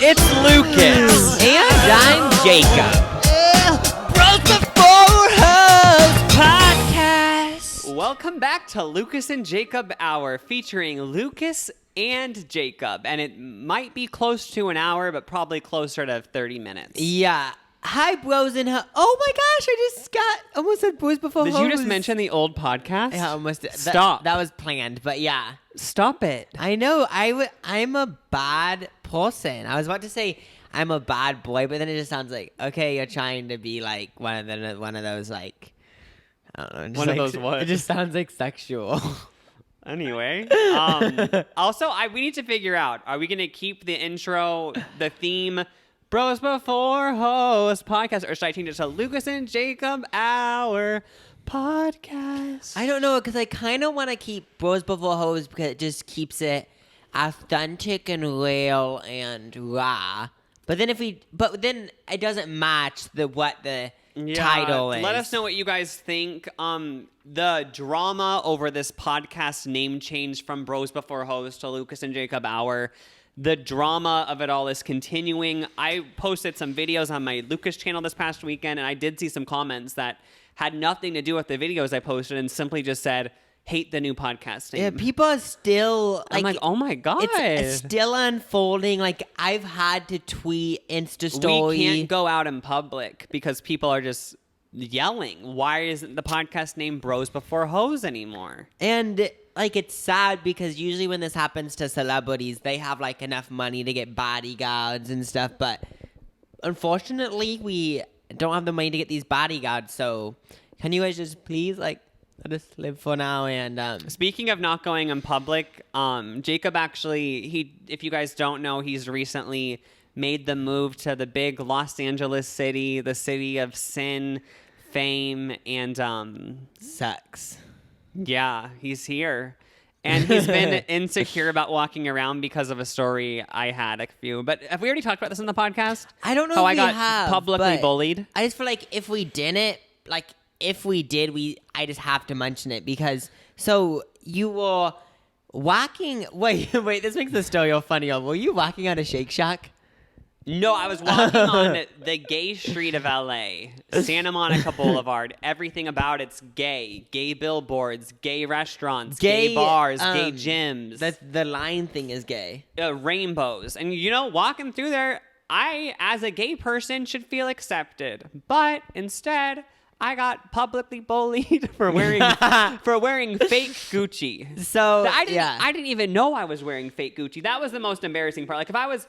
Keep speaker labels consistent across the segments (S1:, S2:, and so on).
S1: It's Lucas.
S2: And I'm Jacob.
S1: Bros Before Hoes Podcast.
S3: Welcome back to Lucas and Jacob Hour, featuring Lucas and Jacob. And it might be close to an hour, but probably closer to 30 minutes.
S2: Yeah. Hi, bros and oh my gosh, I just almost said Bros Before Hoes.
S3: Did you just mention the old podcast?
S2: Yeah, almost.
S3: Stop.
S2: That was planned, but yeah.
S3: Stop it.
S2: I know. I'm a bad person. I was about to say I'm a bad boy, but then it just sounds like, okay, you're trying to be like one of those like, I don't know.
S3: One of those what?
S2: It just sounds like sexual.
S3: Anyway, also, we need to figure out, are we going to keep the intro, the theme, Bros Before Hoes Podcast, or should I change it to Lucas and Jacob Hour Podcast?
S2: I don't know, because I kind of want to keep Bros Before Hoes because it just keeps it authentic and real and raw. But then then it doesn't match what the title is.
S3: Let us know what you guys think. The drama over this podcast name change from Bros Before Hoes to Lucas and Jacob Hour. The drama of it all is continuing. I posted some videos on my Lucas channel this past weekend, and I did see some comments that had nothing to do with the videos I posted and simply just said, hate the new podcast name.
S2: Yeah, people are still
S3: I'm like, oh my God.
S2: It's still unfolding. Like, I've had to tweet, Insta story.
S3: We can't go out in public because people are just yelling. Why isn't the podcast named Bros Before Hoes anymore?
S2: And like, it's sad because usually when this happens to celebrities, they have like enough money to get bodyguards and stuff. But unfortunately, we don't have the money to get these bodyguards. So can you guys just please like let us live for now? And
S3: speaking of not going in public, Jacob actually, if you guys don't know, he's recently made the move to the big Los Angeles city, the city of sin, fame, and
S2: sex.
S3: Yeah, he's here. And he's been insecure about walking around because of a story I had a few. But have we already talked about this in the podcast?
S2: I don't know
S3: how
S2: if
S3: I
S2: we
S3: got
S2: have,
S3: publicly bullied.
S2: I just feel like if we didn't, like if we did, I just have to mention it because so you were walking. Wait, this makes the story all funny. Were you walking on a Shake Shack?
S3: No, I was walking on the gay street of LA, Santa Monica Boulevard. Everything about it's gay. Gay billboards, gay restaurants, gay bars, gay gyms.
S2: The line thing is gay.
S3: Rainbows. And walking through there, I, as a gay person, should feel accepted. But instead, I got publicly bullied for wearing fake Gucci.
S2: So
S3: I didn't even know I was wearing fake Gucci. That was the most embarrassing part. Like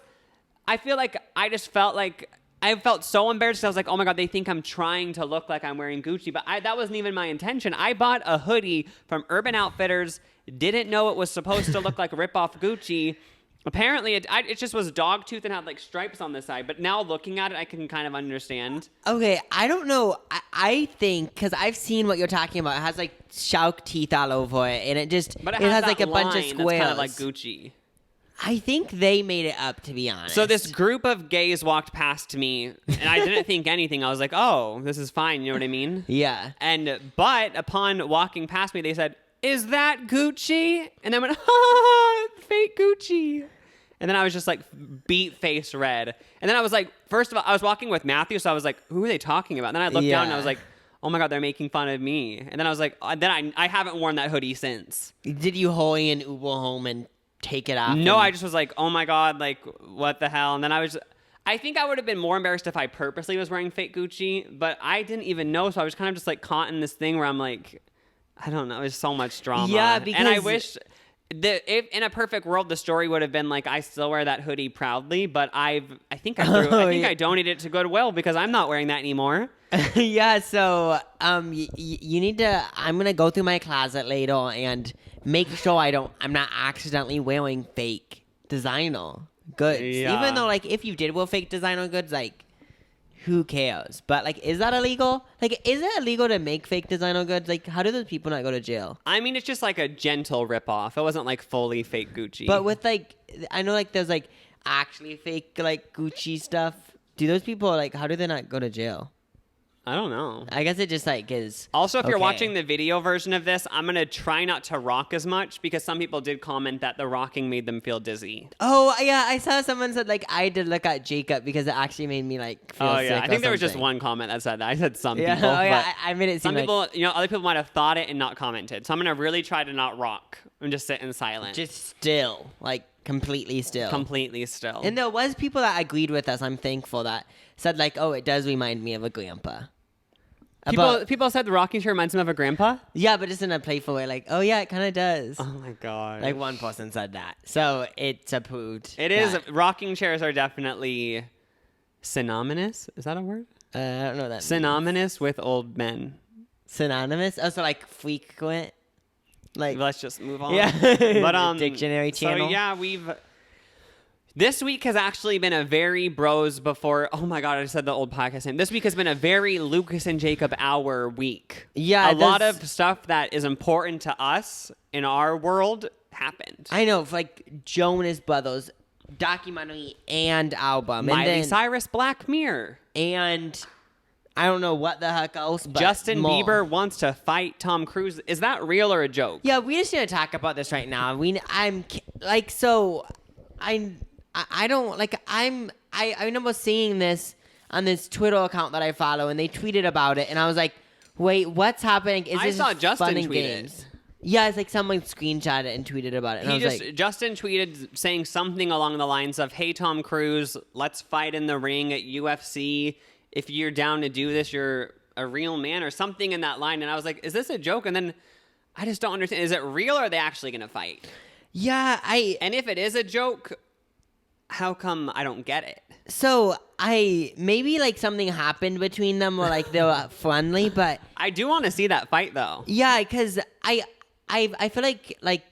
S3: I feel like I just felt like I felt so embarrassed. I was like, oh my God, they think I'm trying to look like I'm wearing Gucci. But that wasn't even my intention. I bought a hoodie from Urban Outfitters. Didn't know it was supposed to look like a ripoff Gucci. Apparently, it just was dogtooth and had like stripes on the side. But now looking at it, I can kind of understand.
S2: Okay, I don't know. I think, because I've seen what you're talking about. It has like shark teeth all over it. And it has like a bunch of squares.
S3: That's kind of like Gucci.
S2: I think they made it up, to be honest.
S3: So this group of gays walked past me, and I didn't think anything. I was like, oh, this is fine. You know what I mean?
S2: Yeah.
S3: But upon walking past me, they said, is that Gucci? And I went, ha, fake Gucci. And then I was just like beat face red. And then I was like, first of all, I was walking with Matthew, so I was like, who are they talking about? And then I looked down and I was like, oh my God, they're making fun of me. And then I was like, I haven't worn that hoodie since.
S2: Did you hurry and Uber home and take it off?
S3: No, I just was like, oh my God, like what the hell? And then I think I would have been more embarrassed if I purposely was wearing fake Gucci, but I didn't even know. So I was kind of just like caught in this thing where I'm like, I don't know. There's so much drama.
S2: Yeah, because
S3: and I wish if in a perfect world, the story would have been like, I still wear that hoodie proudly, but I think I donated it to Goodwill because I'm not wearing that anymore.
S2: Yeah, so you need to. I'm gonna go through my closet later and make sure I'm not accidentally wearing fake designer goods.
S3: Yeah.
S2: Even though, like, if you did wear fake designer goods, like, who cares? But like, is that illegal? Like, is it illegal to make fake designer goods? Like, how do those people not go to jail?
S3: I mean, it's just like a gentle ripoff. It wasn't like fully fake Gucci.
S2: But with like, I know like there's like actually fake like Gucci stuff. Do those people like? How do they not go to jail?
S3: I don't know.
S2: I guess it just like is.
S3: Also, if you're
S2: okay.
S3: watching the video version of this, I'm going to try not to rock as much because some people did comment that the rocking made them feel dizzy.
S2: Oh, yeah, I saw someone said, like, I did look at Jacob because it actually made me, like, feel sick
S3: I think
S2: or
S3: there was just
S2: something.
S3: one comment that said that. I said some
S2: Yeah,
S3: people.
S2: oh, yeah,
S3: but
S2: I made it seem
S3: some
S2: like
S3: people, other people might have thought it and not commented. So I'm going to really try to not rock and just sit in silence.
S2: just still, like, completely still.
S3: Completely still.
S2: And there was people that agreed with us, I'm thankful, that said, like, oh, it does remind me of a grandpa.
S3: People said the rocking chair reminds them of a grandpa?
S2: Yeah, but just in a playful way, like, oh, yeah, it kind of does.
S3: Oh, my God.
S2: Like, one person said that. So it's approved.
S3: It is.
S2: that-
S3: Rocking chairs are definitely synonymous. Is that a word?
S2: I don't know what that means.
S3: Synonymous with old men.
S2: Synonymous? Oh, so, like, frequent? Like,
S3: Let's just move on.
S2: yeah.
S3: But
S2: Dictionary channel.
S3: So yeah, this week has actually been a very bros before. Oh my God, I said the old podcast name. This week has been a very Lucas and Jacob hour week.
S2: Yeah,
S3: a lot of stuff that is important to us in our world happened.
S2: I know, like Jonas Brothers documentary and album.
S3: Miley
S2: and then,
S3: Cyrus, Black Mirror.
S2: And I don't know what the heck else, but
S3: Justin
S2: more.
S3: Bieber wants to fight Tom Cruise. Is that real or a joke?
S2: Yeah, we just need to talk about this right now. I remember seeing this on this Twitter account that I follow, and they tweeted about it, and I was like, wait, what's happening? Is
S3: I
S2: this
S3: saw
S2: just
S3: Justin
S2: fun and
S3: tweet
S2: games?
S3: it.
S2: Yeah, it's like someone screenshot it and tweeted about it. And I was like,
S3: Justin tweeted saying something along the lines of, "Hey Tom Cruise, let's fight in the ring at UFC. If you're down to do this, you're a real man," or something in that line. And I was like, is this a joke? And then I just don't understand. Is it real or are they actually going to fight?
S2: yeah,
S3: And if it is a joke, how come I don't get it?
S2: So maybe like something happened between them, or like they were friendly, but
S3: I do want to see that fight though.
S2: yeah, because I feel like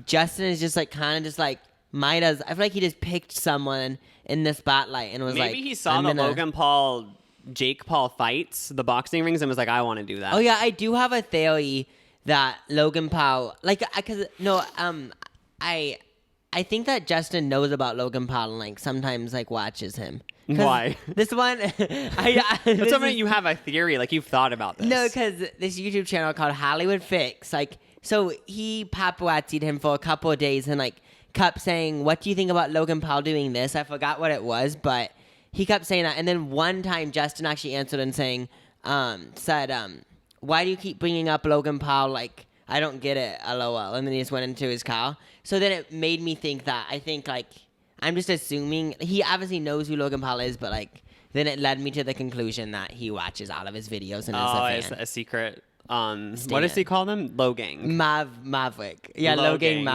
S2: Justin is just like kind of just like Midas. I feel like he just picked someone in the spotlight and was like,
S3: Maybe he saw
S2: I'm
S3: the
S2: gonna-
S3: Logan Paul, Jake Paul fights, the boxing rings, and was like, I want to do that.
S2: Oh yeah, I do have a theory that Logan Paul, I think that Justin knows about Logan Paul and like sometimes like watches him. 'Cause
S3: Why?
S2: This one,
S3: That's something you have a theory, like you've thought about this.
S2: No, because this YouTube channel called Hollywood Fix, like, so he paparazzi'd him for a couple of days and like kept saying, "What do you think about Logan Paul doing this?" I forgot what it was, but he kept saying that. And then one time, Justin actually answered and said, "Why do you keep bringing up Logan Paul? Like, I don't get it, lol." And then he just went into his car. So then it made me think that I think like I'm just assuming he obviously knows who Logan Paul is, but like then it led me to the conclusion that he watches all of his videos and is a fan.
S3: It's a secret. What does he call them? Logang.
S2: Maverick. Yeah,
S3: Logang.
S2: Logan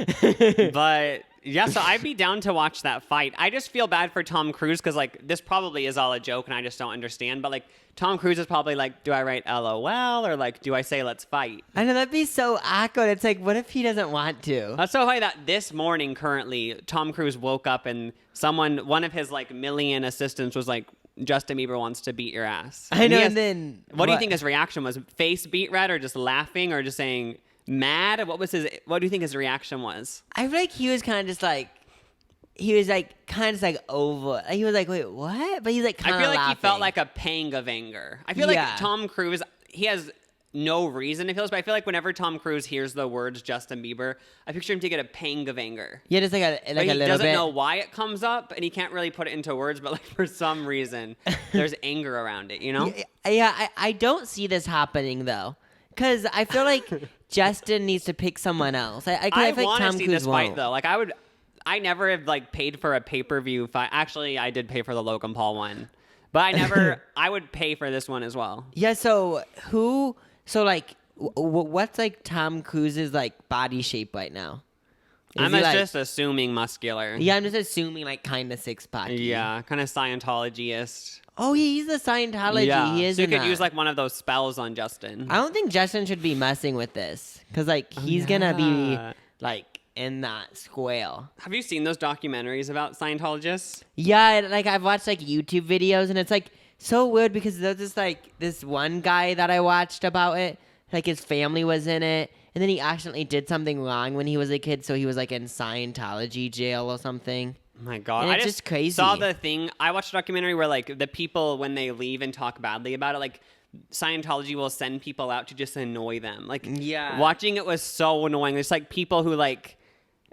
S2: Maverick.
S3: But yeah, so I'd be down to watch that fight. I just feel bad for Tom Cruise because like this probably is all a joke and I just don't understand. But like Tom Cruise is probably like, do I write LOL or like do I say let's fight?
S2: I know, that'd be so awkward. It's like, what if he doesn't want to?
S3: That's so funny that this morning currently Tom Cruise woke up and one of his like million assistants was like, Justin Bieber wants to beat your ass.
S2: I know,
S3: he
S2: and then
S3: what do you think his reaction was? Face beat red or just laughing or just saying mad? What do you think his reaction was?
S2: I feel like he was kind of just like, he was like kind of just like over. He was like, wait, what? But he's like kind
S3: I
S2: of
S3: feel like
S2: laughing.
S3: he felt like a pang of anger. I feel like
S2: Yeah.
S3: Tom Cruise, he has no reason to feel this, but I feel like whenever Tom Cruise hears the words Justin Bieber, I picture him to get a pang of anger.
S2: Yeah, just like a
S3: Like
S2: little
S3: he
S2: bit.
S3: doesn't know why it comes up, and he can't really put it into words, but like for some reason, there's anger around it, you know?
S2: Yeah, I don't see this happening though. Because I feel like Justin needs to pick someone else. I feel like
S3: want to
S2: Tom
S3: see
S2: Cruise
S3: this fight
S2: won't.
S3: though. Like I never have like paid for a pay-per-view fight. Actually, I did pay for the Logan Paul one, but I would pay for this one as well.
S2: Yeah, so what's like Tom Cruise's like body shape right now? Is
S3: I'm
S2: he, like-
S3: just assuming muscular.
S2: Yeah, I'm just assuming like kind of six pack.
S3: Yeah, kind of Scientology-ist.
S2: Oh, he's a Scientology.
S3: Yeah,
S2: He is.
S3: so you
S2: in
S3: could
S2: that.
S3: use like one of those spells on Justin.
S2: I don't think Justin should be messing with this because like he's gonna be
S3: yeah.
S2: like in that square.
S3: Have you seen those documentaries about Scientologists?
S2: Yeah, like I've watched like YouTube videos and it's like so weird because there's just like this one guy that I watched about it. Like his family was in it, and then he accidentally did something wrong when he was a kid, so he was like in Scientology jail or something.
S3: My God,
S2: And
S3: I
S2: it's
S3: just
S2: just crazy.
S3: saw the thing. I watched a documentary where like the people when they leave and talk badly about it, like Scientology will send people out to just annoy them. Like
S2: Yeah.
S3: watching it was so annoying. There's like people who like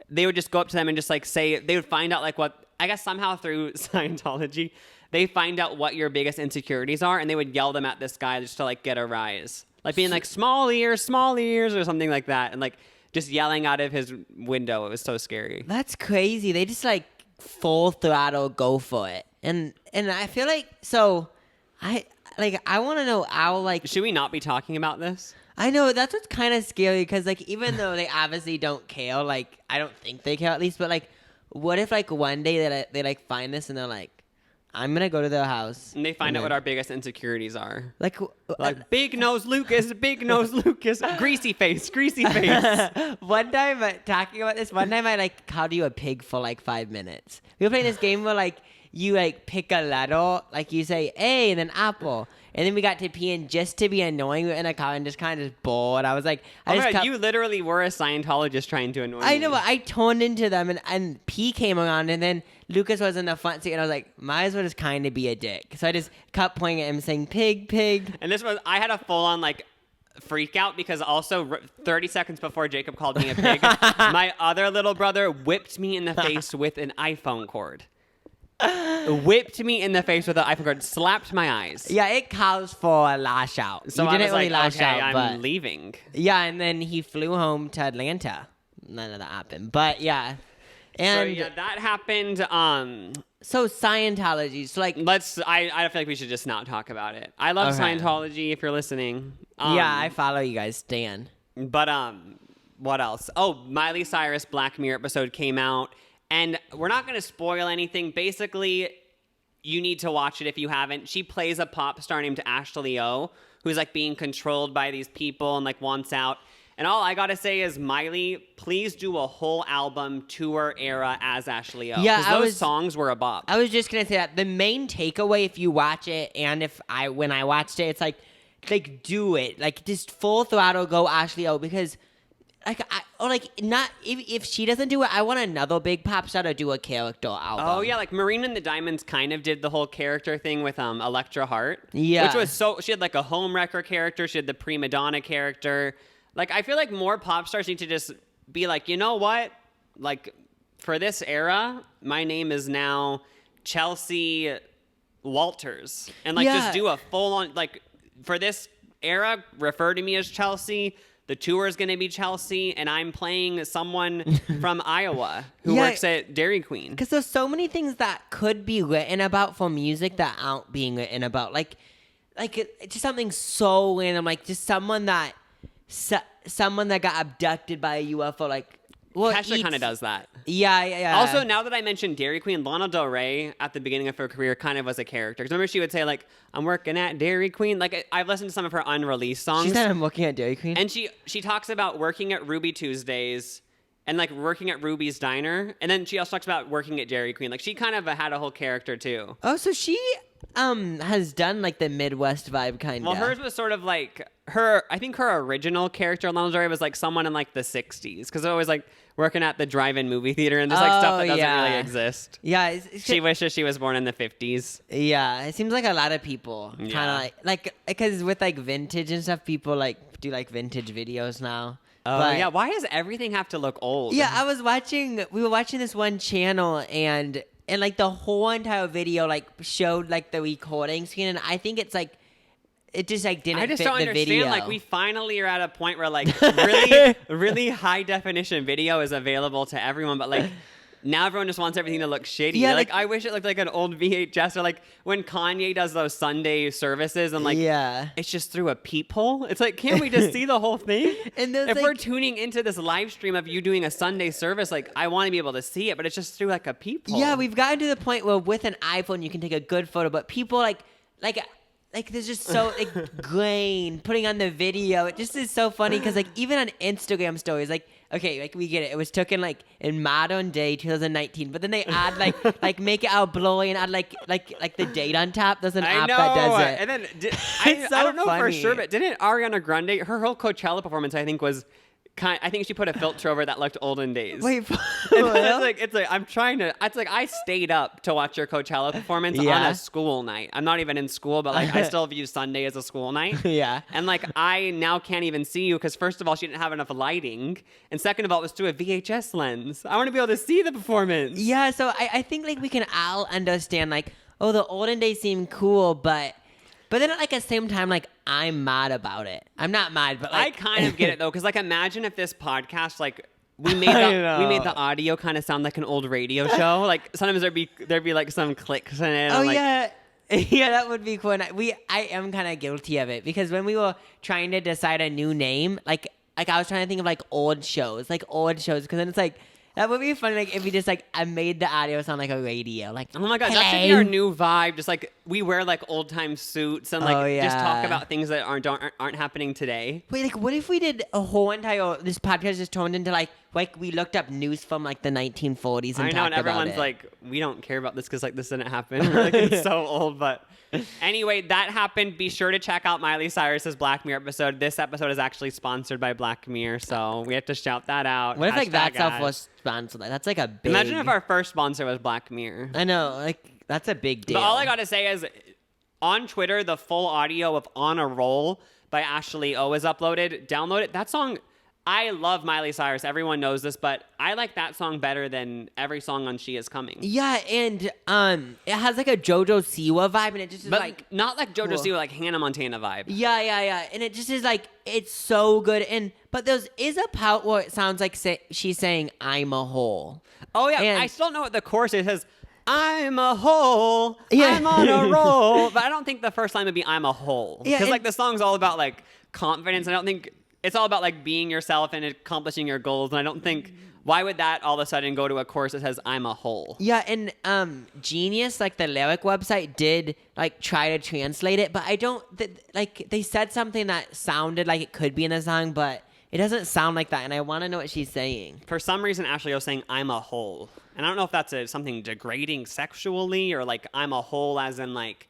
S3: they would just go up to them and just like say they would find out like what I guess somehow through Scientology they find out what your biggest insecurities are and they would yell them at this guy just to like get a rise, like being like small ears or something like that, and like just yelling out of his window. It was so scary.
S2: That's crazy. They just like full throttle go for it. And I feel like I want to know how like
S3: Should we not be talking about this?
S2: I know that's what's kind of scary because like even though they obviously don't care, like I don't think they care at least, but like what if like one day they like find this and they're like, I'm gonna go to their house
S3: And they find out what our biggest insecurities are.
S2: like
S3: Big nose Lucas, greasy face.
S2: one time talking about this, one time I like called you a pig for like 5 minutes. We were playing this game where like you like pick a letter, like you say A and then apple. And then we got to P and just to be annoying, we were in a car and just kind of just bored. I was like,
S3: You literally were a Scientologist trying to annoy me.
S2: I know, but I turned into them and P came around and then Lucas was in the front seat and I was like, might as well just kind of be a dick. So I just kept pointing at him saying, pig, pig.
S3: And I had a full on like freak out because also 30 seconds before Jacob called me a pig, my other little brother whipped me in the face with an iPhone cord. Whipped me in the face with an iPhone cord, slapped my eyes.
S2: Yeah, it calls for a lash out.
S3: So
S2: You
S3: I
S2: didn't
S3: was
S2: really
S3: like,
S2: lash
S3: okay,
S2: out,
S3: I'm
S2: but
S3: leaving.
S2: yeah, and then he flew home to Atlanta. None of that happened, but yeah. And
S3: So yeah, that happened.
S2: so Scientology, so like
S3: I feel like we should just not talk about it. I love
S2: Okay.
S3: Scientology if you're listening.
S2: yeah, I follow you guys, Stan.
S3: But what else? Oh, Miley Cyrus Black Mirror episode came out, and we're not going to spoil anything. Basically, you need to watch it if you haven't. She plays a pop star named Ashley O, who's like being controlled by these people and like wants out. And all I gotta say is, Miley, please do a whole album tour era as Ashley O.
S2: Yeah,
S3: 'Cause those songs were a bop.
S2: I was just gonna say that the main takeaway, if you watch it, and when I watched it, it's like do it, like just full throttle go Ashley O, because if she doesn't do it, I want another big pop star to do a character album.
S3: Oh yeah, like Marina and the Diamonds kind of did the whole character thing with Electra Hart.
S2: Yeah.
S3: Which was she had like a homewrecker character, she had the prima donna character. Like I feel like more pop stars need to just be like, you know what? Like for this era, my name is now Chelsea Walters. And like just do a full on like for this era, refer to me as Chelsea. The tour is going to be Chelsea, and I'm playing someone from Iowa who works at Dairy Queen.
S2: Because there's so many things that could be written about for music that aren't being written about. Like just something so random, like just someone that got abducted by a UFO. Like,
S3: Kesha kind of does that.
S2: Yeah.
S3: Also, now that I mentioned Dairy Queen, Lana Del Rey at the beginning of her career kind of was a character. 'Cause remember she would say like, "I'm working at Dairy Queen." Like I've listened to some of her unreleased songs.
S2: She said, "I'm working at Dairy Queen,"
S3: and she talks about working at Ruby Tuesdays and like working at Ruby's Diner, and then she also talks about working at Dairy Queen. Like she kind of had a whole character too.
S2: Oh, so she has done like the Midwest vibe kind of.
S3: Well, hers was sort of like her. I think her original character, Lana Del Rey, was like someone in like the '60s because it was like working at the drive-in movie theater and just like stuff that doesn't really exist.
S2: Yeah,
S3: she wishes she was born in the '50s.
S2: Yeah, it seems like a lot of people kind of like because with like vintage and stuff, people like do like vintage videos now.
S3: Oh yeah, why does everything have to look old?
S2: Yeah, we were watching this one channel and like the whole entire video like showed like the recording screen, and I think it's like it just like didn't fit the video. I just don't understand.
S3: Like we finally are at a point where like really really high definition video is available to everyone, but like now everyone just wants everything to look shitty. Yeah, like I wish it looked like an old VHS, or like when Kanye does those Sunday services and like it's just through a peephole. It's like, can't we just see the whole thing? And if we're tuning into this live stream of you doing a Sunday service, like I want to be able to see it, but it's just through like a peephole.
S2: Yeah, we've gotten to the point where with an iPhone you can take a good photo, but people like there's just so like grain putting on the video. It just is so funny because like even on Instagram stories, like okay, like we get it. It was taken like in modern day 2019, but then they add like make it all blurry and add like the date on top. There's an app that does it.
S3: And then I don't know for sure, but didn't Ariana Grande, her whole Coachella performance I think was I think she put a filter over that looked olden days.
S2: Wait,
S3: it's like I'm trying to. It's like I stayed up to watch your Coachella performance on
S2: Yeah.
S3: a school night. I'm not even in school, but like I still view Sunday as a school night.
S2: Yeah.
S3: And like I now can't even see you because first of all she didn't have enough lighting, and second of all it was through a VHS lens. I want to be able to see the performance.
S2: Yeah, so I think like we can all understand like, oh, the olden days seem cool, but then at like at the same time, like I'm mad about it. I'm not mad, but
S3: I
S2: like
S3: kind of get it though, because like imagine if this podcast like we made
S2: I
S3: the audio kind of sound like an old radio show. Like sometimes there'd be like some clicks in it.
S2: Oh
S3: and, like,
S2: yeah. Yeah, that would be cool. And I am kind of guilty of it because when we were trying to decide a new name, like I was trying to think of like old shows, because then it's like that would be funny, like if we just like I made the audio sound like a radio, like
S3: Oh my god, that should be
S2: hello.
S3: our new vibe. Just like we wear like old time suits and like
S2: Oh,
S3: just talk
S2: yeah.
S3: about things that aren't happening today.
S2: Wait, like what if we did a whole entire this podcast just turned into like we looked up news from like the 1940s and
S3: I know,
S2: talked
S3: and everyone's
S2: about it.
S3: like, we don't care about this because like this didn't happen. We're like, it's so old, but anyway, that happened. Be sure to check out Miley Cyrus's Black Mirror episode. This episode is actually sponsored by Black Mirror, so we have to shout that out.
S2: What if like that's our
S3: #ads.
S2: first sponsor? Like, that's like a big.
S3: Imagine if our first sponsor was Black Mirror.
S2: I know, like that's a big deal.
S3: But all I gotta say is, on Twitter, the full audio of "On a Roll" by Ashley O is uploaded. Download it. That song, I love Miley Cyrus. Everyone knows this, but I like that song better than every song on "She Is Coming."
S2: Yeah, and it has like a JoJo Siwa vibe, and it just is
S3: But
S2: like
S3: not like JoJo
S2: Cool.
S3: Siwa, like Hannah Montana vibe.
S2: yeah, and it just is like it's so good. But there is a part where it sounds like she's saying "I'm a hole."
S3: Oh yeah,
S2: And-
S3: I still don't know what the chorus is. It says, "I'm a hole,
S2: Yeah.
S3: I'm on a roll," but I don't think the first line would be "I'm a hole,"
S2: Yeah,
S3: because like
S2: and-
S3: the song's all about like confidence. I don't think it's all about like being yourself and accomplishing your goals. And I don't think why would that all of a sudden go to a chorus that says "I'm a hole."
S2: Yeah, and Genius, like the lyric website, did like try to translate it, but I don't like they said something that sounded like it could be in the song, but it doesn't sound like that, and I want to know what she's saying.
S3: For some reason, Ashley was saying "I'm a hole," and I don't know if that's something degrading sexually or like "I'm a hole" as in like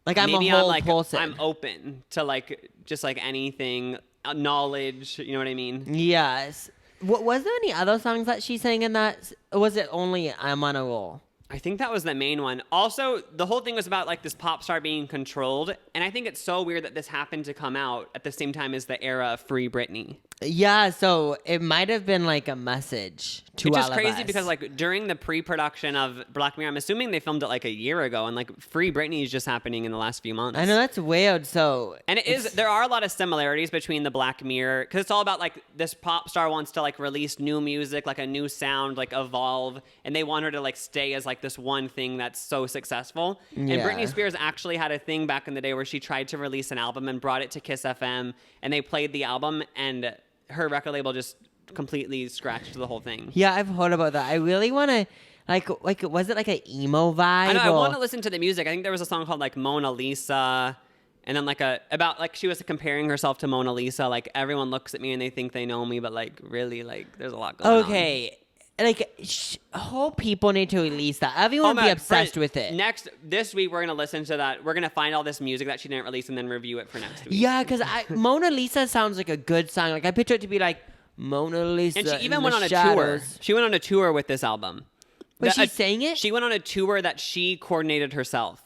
S2: I'm
S3: maybe
S2: a whole
S3: like
S2: person.
S3: I'm open to like just like anything, knowledge. You know what I mean?
S2: Yes. Was there any other songs that she sang in that? Or was it only "I'm on a Roll"?
S3: I think that was the main one. Also, the whole thing was about like this pop star being controlled, and I think it's so weird that this happened to come out at the same time as the era of Free Britney.
S2: Yeah, so it might have been like a message to
S3: It's
S2: all
S3: just
S2: of
S3: crazy
S2: us.
S3: because like during the pre-production of Black Mirror, I'm assuming they filmed it like a year ago, and like Free Britney is just happening in the last few months.
S2: I know that's weird. So
S3: And there are a lot of similarities between the Black Mirror, because it's all about like this pop star wants to like release new music, like a new sound, like evolve, and they want her to like stay as like this one thing that's so successful. And
S2: Yeah.
S3: Britney Spears actually had a thing back in the day where she tried to release an album and brought it to Kiss FM, and they played the album, and her record label just completely scratched the whole thing.
S2: Yeah, I've heard about that. I really want to, like, was it like an emo vibe?
S3: I know. I
S2: or-
S3: want to listen to the music. I think there was a song called like Mona Lisa, and then like about like she was comparing herself to Mona Lisa. Like everyone looks at me and they think they know me, but like really, like there's a lot going on.
S2: Okay, like whole people need to release that. Everyone
S3: Oh
S2: be
S3: my-
S2: obsessed
S3: Brent,
S2: with it.
S3: This week we're gonna listen to that. We're gonna find all this music that she didn't release and then review it for next week.
S2: Yeah, because Mona Lisa sounds like a good song. Like I picture it to be like Mona Lisa.
S3: And she
S2: in
S3: even
S2: the
S3: went on a tour.
S2: shadows.
S3: She went on a tour with this album.
S2: Was she saying it?
S3: She went on a tour that she coordinated herself.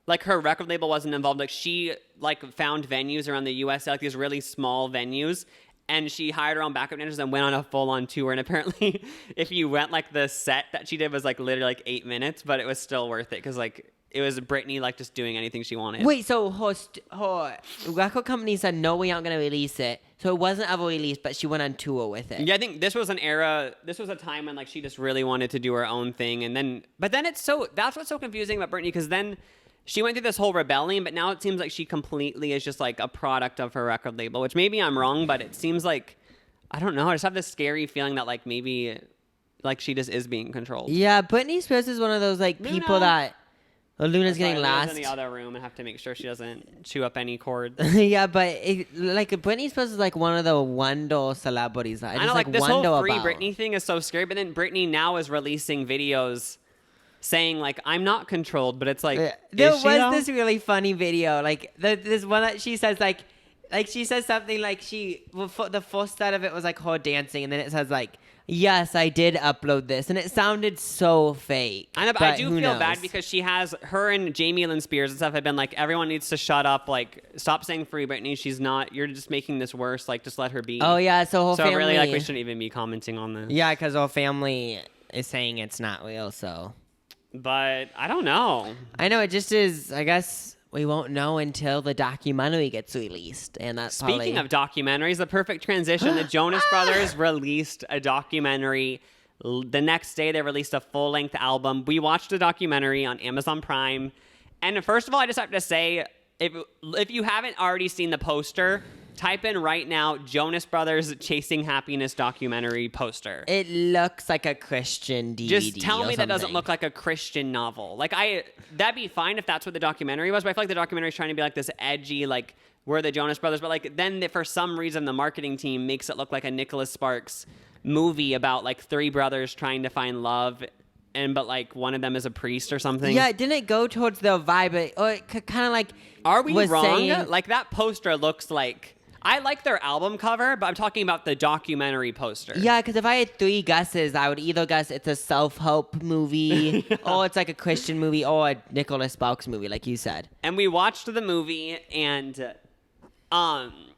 S3: Like her record label wasn't involved. Like she like found venues around the U.S. like these really small venues, and she hired her own backup dancers and went on a full-on tour. And apparently, if you went like the set that she did was like literally like 8 minutes, but it was still worth it because like it was Britney like just doing anything she wanted.
S2: Wait, so her record company said no, we aren't gonna release it. So it wasn't ever released, but she went on tour with it.
S3: Yeah, I think this was an era. This was a time when like she just really wanted to do her own thing, and then that's what's so confusing about Britney, because then she went through this whole rebellion, but now it seems like she completely is just like a product of her record label. Which maybe I'm wrong, but it seems like I don't know. I just have this scary feeling that like maybe like she just is being controlled.
S2: Yeah, Britney Spears is one of those like people
S3: Luna.
S2: that. Oh, Luna's
S3: Sorry,
S2: getting
S3: Luna's
S2: lost.
S3: in the other room and have to make sure she doesn't chew up any cord.
S2: Yeah, but like Britney Spears is like one of the wonder celebrities that I
S3: I
S2: just
S3: know, like this
S2: wonder
S3: whole Free
S2: about.
S3: Britney thing is so scary, but then Britney now is releasing videos saying like I'm not controlled, but it's like
S2: There
S3: is
S2: was
S3: she though?
S2: this really funny video, like this one that she says like like she says something like the first set of it was like her dancing, and then it says like, yes, I did upload this, and it sounded so fake.
S3: I know, but I do
S2: who
S3: feel
S2: knows?
S3: bad because her and Jamie Lynn Spears and stuff have been like, everyone needs to shut up, like, stop saying free Britney. She's not. You're just making this worse. Like, just let her be.
S2: Oh yeah, so her family.
S3: Really, like, we shouldn't even be commenting on this.
S2: Yeah, because her family is saying it's not real. So.
S3: But I don't know.
S2: I know, it just is. I guess we won't know until the documentary gets released, and that's
S3: Speaking of documentaries, the perfect transition. The Jonas Brothers released a documentary. The next day, they released a full-length album. We watched the documentary on Amazon Prime. And first of all, I just have to say, if you haven't already seen the poster, type in right now, Jonas Brothers Chasing Happiness documentary poster.
S2: It looks like a Christian DVD.
S3: Just tell me that doesn't
S2: something.
S3: look like a Christian novel. Like, that'd be fine if that's what the documentary was, but I feel like the documentary is trying to be like this edgy, like, we're the Jonas Brothers, but like then for some reason the marketing team makes it look like a Nicholas Sparks movie about like three brothers trying to find love, but like one of them is a priest or something.
S2: Yeah, it didn't go towards the vibe, or it kind of like.
S3: Are we
S2: was
S3: wrong?
S2: saying-
S3: Like, that poster looks like. I like their album cover, but I'm talking about the documentary poster.
S2: Yeah, because if I had three guesses, I would either guess it's a self-help movie, or it's like a Christian movie, or a Nicholas Sparks movie, like you said.
S3: And we watched the movie, and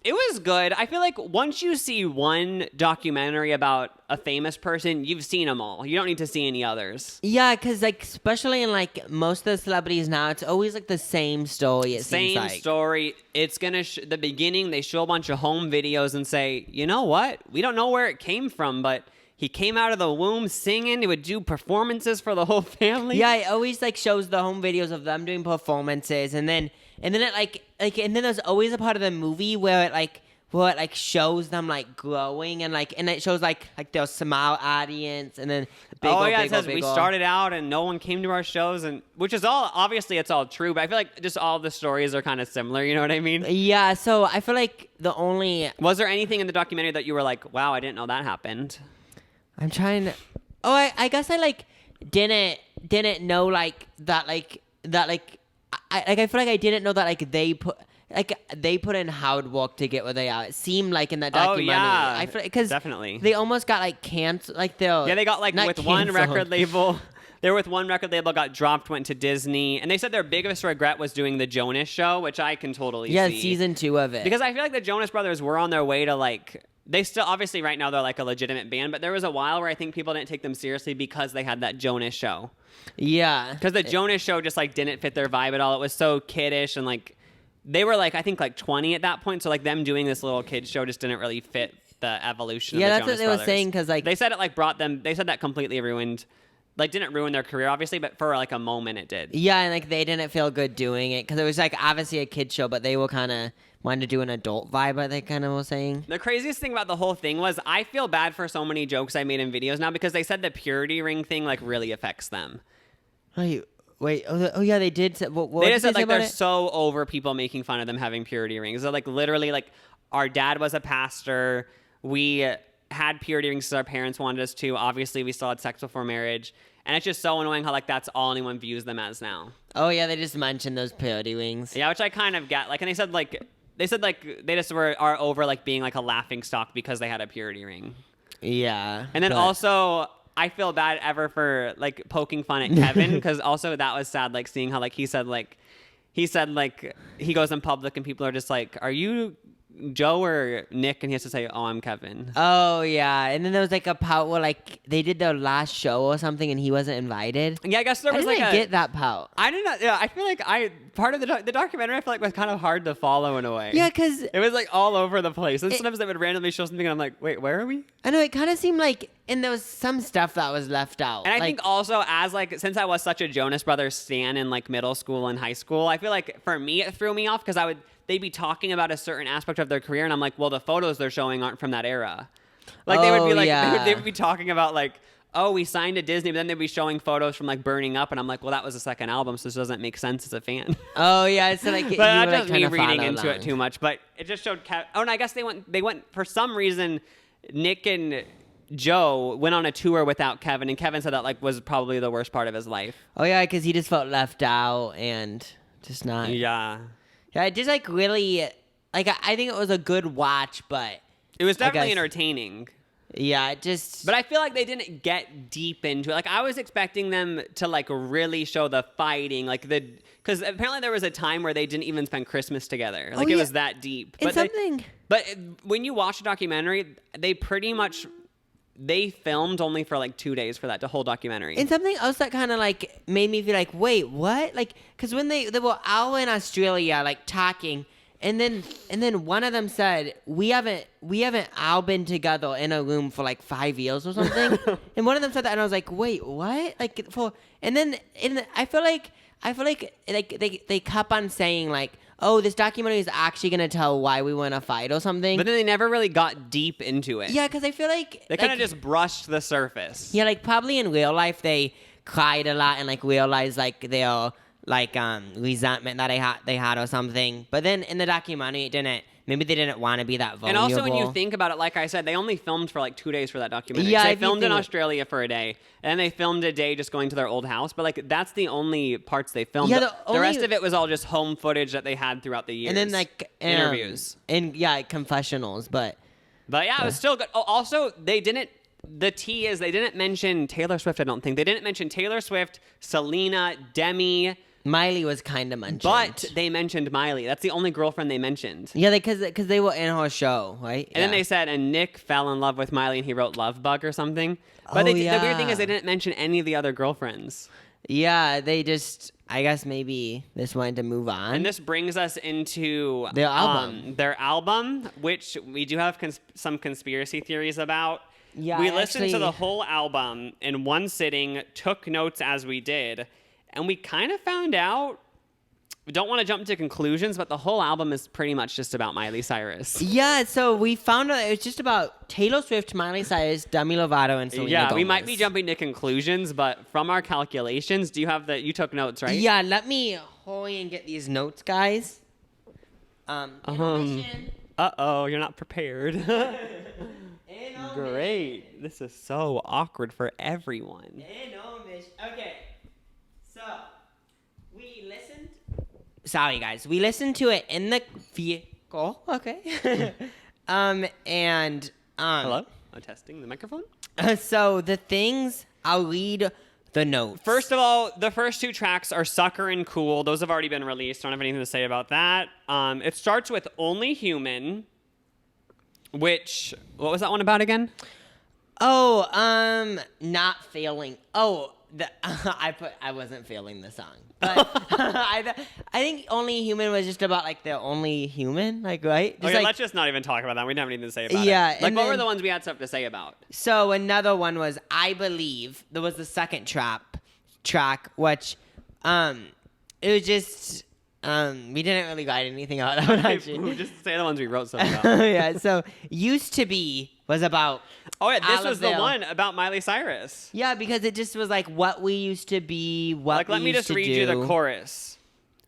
S3: it was good. I feel like once you see one documentary about a famous person, you've seen them all. You don't need to see any others.
S2: Yeah, because like especially in like most of the celebrities now, it's always like the same story. It seems
S3: Same
S2: like.
S3: story. It's gonna the beginning. They show a bunch of home videos and say, you know what? We don't know where it came from, but he came out of the womb singing. He would do performances for the whole family.
S2: Yeah, it always like shows the home videos of them doing performances, and then it and then there's always a part of the movie where it shows them like growing, and it shows like their small audience, and then
S3: It says we started out and no one came to our shows, and which is all obviously it's all true, but I feel like just all the stories are kind of similar. You know what I mean?
S2: Yeah. So I feel like
S3: Was there anything in the documentary that you were like, wow, I didn't know that happened?
S2: I'm trying to. Oh, I guess I like didn't know like that I feel like I didn't know that like they put in hard work to get where they are. It seemed like in that documentary.
S3: Oh yeah,
S2: I feel because
S3: definitely
S2: they almost got like canceled. Like they
S3: got like
S2: not
S3: with
S2: canceled.
S3: one record label. They were with one record label, got dropped, went to Disney, and they said their biggest regret was doing the Jonas show, which I can totally see.
S2: Season 2 of it.
S3: Because I feel like the Jonas Brothers were on their way to like. They still, obviously right now they're like a legitimate band, but there was a while where I think people didn't take them seriously because they had that Jonas show.
S2: Yeah.
S3: Because the Jonas show just like didn't fit their vibe at all. It was so kiddish, and like they were like I think like 20 at that point, so like them doing this little kids show just didn't really fit the evolution.
S2: Yeah,
S3: of the
S2: that's
S3: Jonas
S2: what they
S3: Brothers.
S2: were saying because like
S3: They said it like brought them. They said that completely ruined, like didn't ruin their career obviously, but for like a moment it did.
S2: Yeah, and like they didn't feel good doing it because it was like obviously a kid show, but they were kind of wanted to do an adult vibe. But they kind of were saying.
S3: The craziest thing about the whole thing was I feel bad for so many jokes I made in videos now because they said the purity ring thing like really affects them.
S2: Wait. Oh yeah, they did. What
S3: They
S2: did
S3: just said
S2: say
S3: like
S2: about
S3: they're
S2: it?
S3: so over people making fun of them having purity rings. They're like literally like our dad was a pastor. We had purity rings because our parents wanted us to. Obviously, we still had sex before marriage. And it's just so annoying how like that's all anyone views them as now.
S2: Oh yeah, they just mentioned those purity rings.
S3: Yeah, which I kind of get. Like, and they said they just are over like being like a laughing stock because they had a purity ring.
S2: Yeah.
S3: And then
S2: but-
S3: also, I feel bad ever for like poking fun at Kevin because also that was sad. Like seeing how like he said he goes in public and people are just like, "Are you Joe or Nick?" And he has to say, "Oh, I'm Kevin."
S2: Oh yeah, and then there was like a part where like they did their last show or something, and he wasn't invited.
S3: Yeah, I guess there was
S2: I didn't get that part.
S3: I did not. Yeah, I feel like part of the documentary I feel like was kind of hard to follow in a way.
S2: Yeah, because
S3: it was like all over the place, and sometimes they would randomly show something, and I'm like, "Wait, where are we?"
S2: I know it kind of seemed like, and there was some stuff that was left out.
S3: And I
S2: like,
S3: think also as like since I was such a Jonas Brothers stan in like middle school and high school, I feel like for me it threw me off because they'd be talking about a certain aspect of their career, and I'm like, well, the photos they're showing aren't from that era. Like they would be like they would be talking about like, oh, we signed to Disney, but then they'd be showing photos from like Burning Up, and I'm like, well, that was the second album, so this doesn't make sense as a fan.
S2: Oh yeah, it's like
S3: But
S2: you
S3: that's
S2: were,
S3: just
S2: like,
S3: me
S2: trying to
S3: reading
S2: follow
S3: into
S2: along.
S3: it too much. But it just showed. And I guess they went for some reason. Nick and Joe went on a tour without Kevin, and Kevin said that like was probably the worst part of his life.
S2: Oh yeah, because he just felt left out and just not.
S3: Yeah.
S2: Yeah, it just like really. like I think it was a good watch, but
S3: It was definitely
S2: guess-
S3: entertaining.
S2: yeah, it just.
S3: But I feel like they didn't get deep into it. Like, I was expecting them to, like, really show the fighting. Like, because apparently there was a time where they didn't even spend Christmas together. Like, it
S2: yeah.
S3: was that deep.
S2: And
S3: But when you watch a documentary, they pretty much, they filmed only for, like, 2 days for that whole documentary.
S2: And something else that kind of like made me feel like, wait, what? Like, because when they were out in Australia, like talking, and then one of them said, we haven't all been together in a room for like 5 years or something. And one of them said that, and I was like, wait, what? Like I feel like they kept on saying like, oh, this documentary is actually gonna tell why we want to fight or something.
S3: But then they never really got deep into it.
S2: Yeah, because I feel like
S3: They kind of just brushed the surface.
S2: yeah, like probably in real life they cried a lot and like realized like their like resentment that they had or something. But then in the documentary, maybe they didn't want to be that
S3: And
S2: vulnerable.
S3: also, when you think about it, like I said, they only filmed for like 2 days for that documentary.
S2: Yeah,
S3: So they
S2: if you
S3: filmed in
S2: think-
S3: Australia for a day, and then they filmed a day just going to their old house. But like, that's the only parts they filmed.
S2: Yeah,
S3: the
S2: the
S3: rest
S2: only-
S3: of it was all just home footage that they had throughout the years.
S2: and then like
S3: interviews.
S2: and yeah, like, confessionals. But
S3: But yeah, it was still good. Oh, also, they didn't. The T is they didn't mention Taylor Swift. I don't think they didn't mention Taylor Swift, Selena, Demi,
S2: Miley was kind of mentioned.
S3: but they mentioned Miley. That's the only girlfriend they mentioned.
S2: yeah, because they were in her show, right?
S3: And then they said, and Nick fell in love with Miley, and he wrote Love Bug or something. But
S2: Oh,
S3: the weird thing
S2: yeah.
S3: is they didn't mention any of the other girlfriends.
S2: yeah, they just I guess maybe this wanted to move on.
S3: And this brings us into
S2: Their album.
S3: their album, which we do have some conspiracy theories about.
S2: Yeah,
S3: we
S2: I
S3: listened to
S2: actually-
S3: the whole album in one sitting, took notes as we did, and we kind of found out. We don't want to jump to conclusions, but the whole album is pretty much just about Miley Cyrus.
S2: yeah, so we found out it was just about Taylor Swift, Miley Cyrus, Demi Lovato, and Selena
S3: Yeah, we
S2: Gomez.
S3: might be jumping to conclusions, but from our calculations, do you have you took notes, right?
S2: Yeah, let me hurry and get these notes, guys. Intermission.
S3: Uh-oh, you're not prepared.
S2: Intermission.
S3: Great. This is so awkward for everyone.
S2: Intermission. Okay, so we listened. Sorry, guys. We listened to it in the vehicle. Okay. And
S3: Hello? I'm testing the microphone.
S2: So the things I'll read the notes.
S3: First of all, the first 2 tracks are Sucker and Cool. Those have already been released. Don't have anything to say about that. It starts with Only Human, which, what was that one about again?
S2: Oh, not failing. Oh, I wasn't failing the song, but I think Only Human was just about like the only human, like right? Just,
S3: Okay,
S2: like,
S3: let's just not even talk about that. We didn't have anything to say about
S2: Yeah,
S3: it. Like,
S2: and
S3: what were
S2: then-
S3: the ones we had stuff to say about?
S2: So another one was I Believe. There was the second track, which it was just we didn't really write anything out. That one actually.
S3: Just say the ones we wrote stuff about.
S2: Yeah. So Used to Be was about.
S3: Oh, yeah, this was the
S2: Alabama.
S3: one about Miley Cyrus.
S2: Yeah, because it just was like what we used to be, what
S3: Like,
S2: we
S3: let me
S2: used
S3: just
S2: to
S3: read
S2: do.
S3: you the chorus.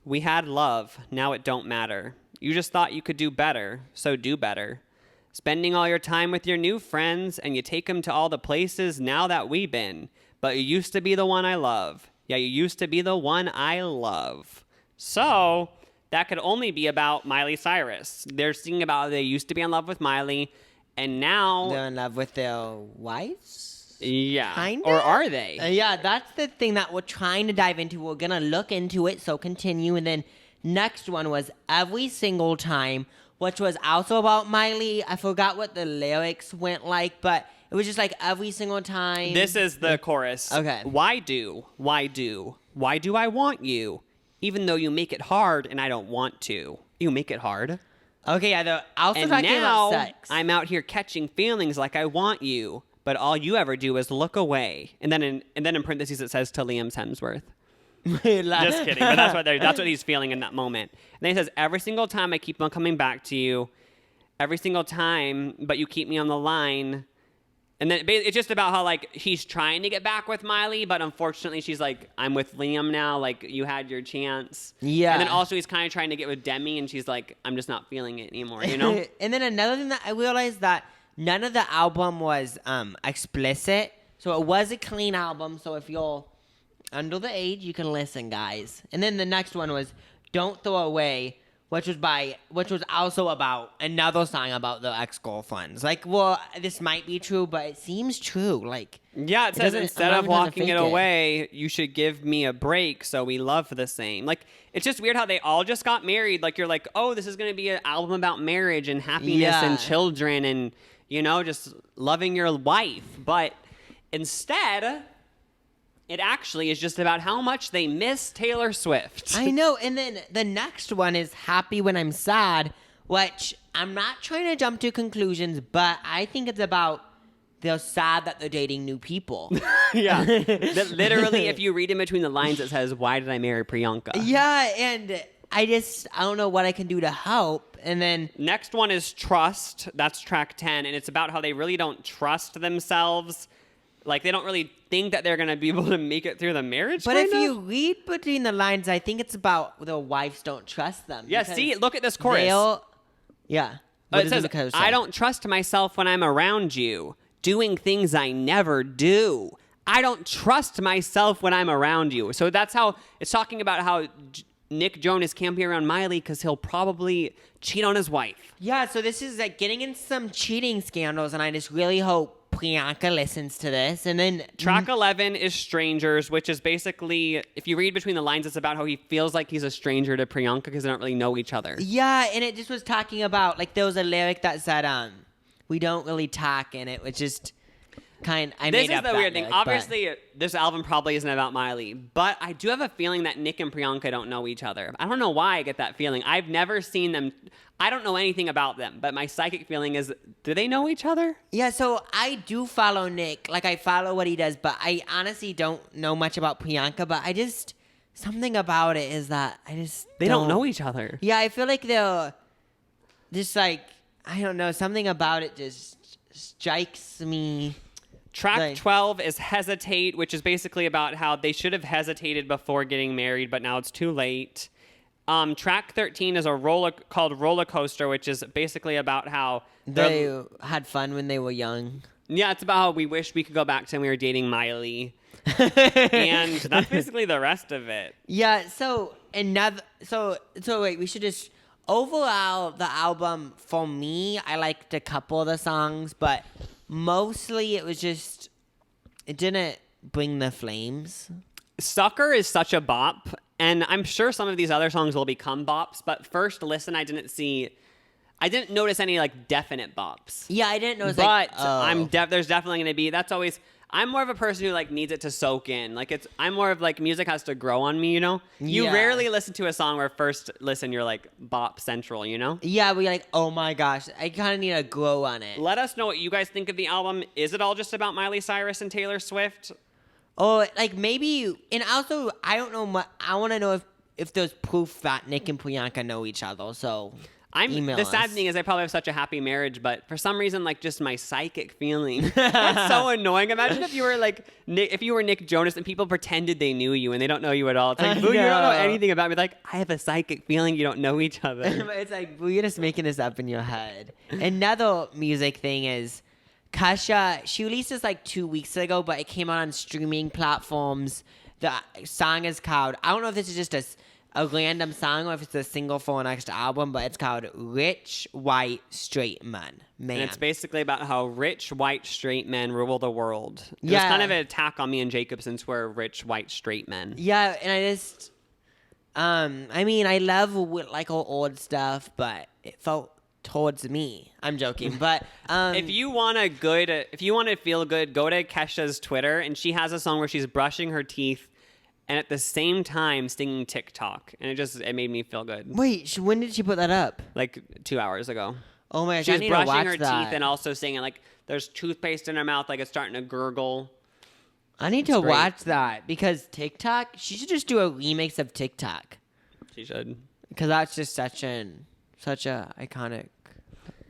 S3: We had love, now it don't matter. You just thought you could do better, so do better. Spending all your time with your new friends, and you take them to all the places now that we been. But you used to be the one I love. Yeah, you used to be the one I love. So, that could only be about Miley Cyrus. They're singing about how they used to be in love with Miley, and now...
S2: They're in love with their wives.
S3: yeah.
S2: Kinda?
S3: Or are they?
S2: Yeah, that's the thing that we're trying to dive into. We're gonna look into it, so continue. And then next one was Every Single Time, which was also about Miley. I forgot what the lyrics went like, but it was just like every single time.
S3: This is the chorus.
S2: Okay.
S3: Why do I want you? Even though you make it hard and I don't want to. You make it hard.
S2: Okay, yeah, they're also
S3: And
S2: talking
S3: now
S2: about sex.
S3: I'm out here catching feelings like I want you, but all you ever do is look away. And then in parentheses it says to Liam Hemsworth. Just kidding, but that's what he's feeling in that moment. And then he says, every single time I keep on coming back to you, every single time, but you keep me on the line. And then it's just about how, like, he's trying to get back with Miley, but unfortunately she's like, I'm with Liam now, like, you had your chance.
S2: Yeah.
S3: And then also he's kind of trying to get with Demi, and she's like, I'm just not feeling it anymore, you know?
S2: And then another thing that I realized that none of the album was explicit. So it was a clean album, so if you're under the age, you can listen, guys. And then the next one was Don't Throw Away, which was also about another song about the ex-girlfriends. Like, well, this might be true, but it seems true. Like,
S3: Yeah, it says
S2: doesn't-
S3: instead
S2: I'm not
S3: of
S2: even trying to
S3: walking it
S2: fake it.
S3: away, you should give me a break so we love the same. Like, it's just weird how they all just got married. Like, you're like, oh, this is going to be an album about marriage and happiness
S2: Yeah.
S3: and children and, you know, just loving your wife. But instead, it actually is just about how much they miss Taylor Swift.
S2: I know. And then the next one is Happy When I'm Sad, which I'm not trying to jump to conclusions, but I think it's about they're sad that they're dating new people.
S3: Yeah. That literally, if you read in between the lines, it says, why did I marry Priyanka?
S2: Yeah, and I don't know what I can do to help. And then
S3: Next one is Trust. That's track 10. And it's about how they really don't trust themselves. Like, they don't really think that they're going to be able to make it through the marriage.
S2: But
S3: kind
S2: if
S3: of.
S2: you read between the lines, I think it's about their wives don't trust them.
S3: Yeah,
S2: because
S3: see, look at this chorus.
S2: Yeah. What
S3: It
S2: does
S3: says,
S2: chorus say?
S3: I don't trust myself when I'm around you, doing things I never do. I don't trust myself when I'm around you. So that's how it's talking about how Nick Jonas can't be around Miley because he'll probably cheat on his wife.
S2: Yeah, so this is like getting in some cheating scandals, and I just really hope Priyanka listens to this. And then
S3: Track 11 is Strangers, which is basically, if you read between the lines, it's about how he feels like he's a stranger to Priyanka because they don't really know each other.
S2: yeah, and it just was talking about, like, there was a lyric that said, we don't really talk, and it was just I
S3: This
S2: made
S3: is
S2: up
S3: the
S2: that
S3: weird thing.
S2: lyric, but-
S3: Obviously, this album probably isn't about Miley, but I do have a feeling that Nick and Priyanka don't know each other. I don't know why I get that feeling. I've never seen them. I don't know anything about them, but my psychic feeling is, do they know each other?
S2: Yeah, so I do follow Nick. Like, I follow what he does, but I honestly don't know much about Priyanka, but I just, something about it is that I just
S3: They don't know each other.
S2: Yeah, I feel like they're just like, I don't know, something about it just strikes me.
S3: Track
S2: Like-
S3: 12 is Hesitate, which is basically about how they should have hesitated before getting married, but now it's too late. Track 13 is called Roller Coaster, which is basically about how
S2: They had fun when they were young.
S3: yeah, it's about how we wish we could go back to when we were dating Miley. And that's basically the rest of it.
S2: Yeah, so wait, we should just overall the album for me, I liked a couple of the songs, but mostly it was just it didn't bring the flames.
S3: Sucker is such a bop, and I'm sure some of these other songs will become bops, but first listen, I didn't notice any like definite bops.
S2: Yeah, I didn't know. It was
S3: But
S2: like, oh.
S3: there's definitely going to be, I'm more of a person who like needs it to soak in. Like I'm more of like music has to grow on me, you know? You
S2: Yeah.
S3: rarely listen to a song where first listen you're like bop central, you know?
S2: Yeah, we're like, oh my gosh, I kind of need to grow on it.
S3: Let us know what you guys think of the album. Is it all just about Miley Cyrus and Taylor Swift?
S2: Or like maybe, and also I don't know. I want to know if there's proof that Nick and Priyanka know each other. So email
S3: The sad
S2: us.
S3: thing is I probably have such a happy marriage, but for some reason, like just my psychic feeling. That's so annoying. Imagine if you were like Nick Jonas and people pretended they knew you and they don't know you at all. It's like,
S2: I
S3: boo, you don't know
S2: know.
S3: anything about me. Like, I have a psychic feeling you don't know each other.
S2: It's like, well, you're just making this up in your head. Another music thing is Kasha. She released this like 2 weeks ago, but it came out on streaming platforms. The song is called, I don't know if this is just a random song or if it's a single for an next album, but it's called Rich White Straight Man.
S3: And it's basically about how rich, white, straight men rule the world. It was
S2: Yeah.
S3: kind of an attack on me and Jacob since we're rich, white, straight men.
S2: Yeah, and I just, I mean, I love like all old stuff, but it felt towards me. I'm joking, but
S3: If you want to feel good, go to Kesha's Twitter, and she has a song where she's brushing her teeth and at the same time singing TikTok, and it made me feel good.
S2: wait, when did she put that up?
S3: Like 2 hours ago.
S2: Oh my gosh,
S3: She
S2: I
S3: was
S2: need to
S3: brushing
S2: watch
S3: her
S2: that.
S3: teeth and also singing, like, there's toothpaste in her mouth, like it's starting to gurgle.
S2: I need to
S3: great.
S2: watch that because TikTok. She should just do a remix of TikTok
S3: She should.
S2: because that's just such a iconic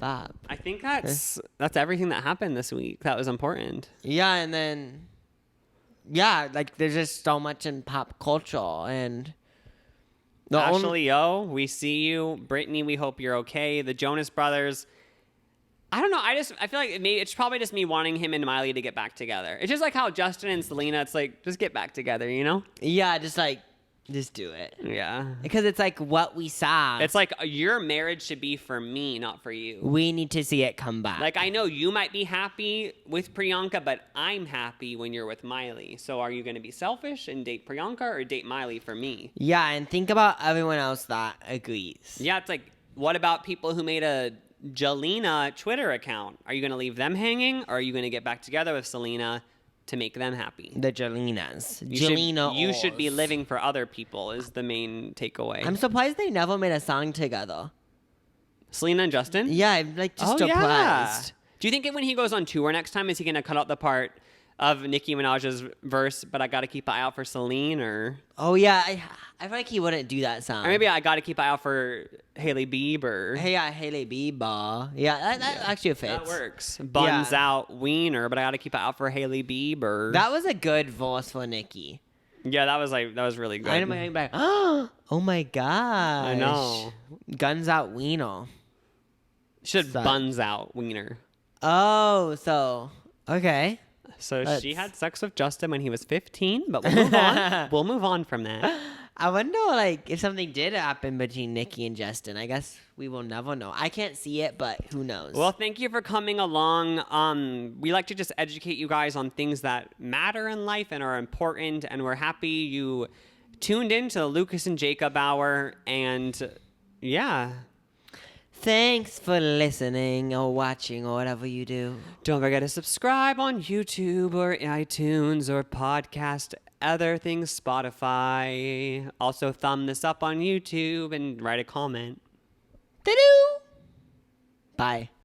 S2: bop.
S3: I think that's everything that happened this week. That was important.
S2: Yeah, and then like there's just so much in pop culture and
S3: Ashley, we see you. Brittany, we hope you're okay. The Jonas Brothers. I don't know. I feel like it's probably just me wanting him and Miley to get back together. It's just like how Justin and Selena. It's like just get back together, you know?
S2: yeah, just like Just do it.
S3: Yeah.
S2: Because it's like what we saw.
S3: It's like your marriage should be for me, not for you.
S2: We need to see it come back.
S3: Like, I know you might be happy with Priyanka, but I'm happy when you're with Miley. So are you going to be selfish and date Priyanka or date Miley for me?
S2: Yeah, and think about everyone else that agrees.
S3: Yeah, it's like, what about people who made a Jelena Twitter account? Are you going to leave them hanging, or are you going to get back together with Selena to make them happy?
S2: The Jelenas.
S3: You should be living for other people is the main takeaway.
S2: I'm surprised they never made a song together.
S3: Selena and Justin?
S2: Yeah, I'm like just
S3: Yeah.
S2: surprised.
S3: Do you think when he goes on tour next time, is he going to cut out the part of Nicki Minaj's verse, but I got to keep an eye out for Celine, or...
S2: Oh yeah, I feel like he wouldn't do that song.
S3: Or maybe I got to keep an eye out for Hailey Bieber.
S2: Hey, yeah, Hailey Bieber. Yeah, that actually fits.
S3: That works. Buns
S2: Yeah.
S3: out Wiener, but I got to keep an eye out for Hailey Bieber.
S2: That was a good verse for Nicki.
S3: Yeah, that was really good.
S2: I know my head back. Oh my gosh.
S3: I know.
S2: Guns out Wiener.
S3: Should
S2: Suck.
S3: buns out Wiener.
S2: Oh, so okay.
S3: So
S2: That's-
S3: she had sex with Justin when he was 15, but we'll move on. We'll move on from that.
S2: I wonder, like, if something did happen between Nicki and Justin. I guess we will never know. I can't see it, but who knows?
S3: Well, thank you for coming along. We like to just educate you guys on things that matter in life and are important, and we're happy you tuned in to the Lucas and Jacob Hour, and yeah.
S2: Thanks for listening or watching or whatever you do.
S3: Don't forget to subscribe on YouTube or iTunes or podcast, other things, Spotify. Also, thumb this up on YouTube and write a comment.
S2: Doo-doo. Bye.